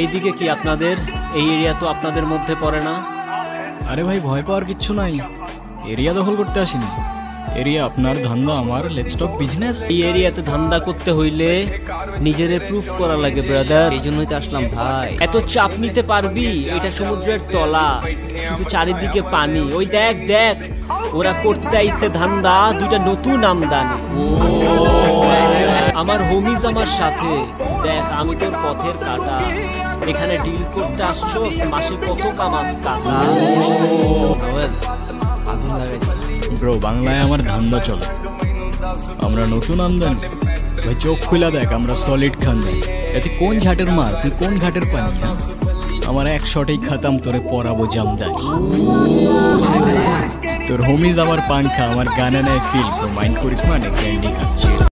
এইদিকে কি আপনাদের এই এরিয়া তো আপনাদের মধ্যে পড়ে না? আরে ভাই ভয় পাওয়ার কিচ্ছু নাই, এরিয়া দখল করতে আসিনি। এরিয়া আপনার, ধান্দা আমার, লেটস টক বিজনেস। এই এরিয়াতে ধান্দা করতে হইলে নিজেরে প্রুফ করা লাগে ব্রাদার, এই জন্যই তো আসলাম ভাই। এত চাপ নিতে পারবি? এটা সমুদ্রের তলা, শুধু চারিদিকে পানি। ওই দেখ দেখ, ওরা করতে আইছে ধান্দা, দুইটা নতুন আমদানি। আমার হোমিজ আমার সাথে, দেখ আমি তোর পথের কাটা। এখানে ডিল করতে আসছো, মাসে কত কামাস কাকা। আগুন লাগাই ব্রো, বাংলায় আমার ধান্দা চলে, আমরা নতুন আমদানি। ভাই চোখ খুলা দেখ, আমরা সলিড খানদানি। এতে কোন ঘাটের মাল, তুই কোন ঘাটের পানি? হ্যাঁ, আমার এক শটেই খাতাম, তোরে পরাবো জামদানি। তোর হোমিজ আমার পাংখা, আমার গানে নেয় ফিল, তো মাইন্ড করিস না, ক্যান্ডি খাচ্ছি।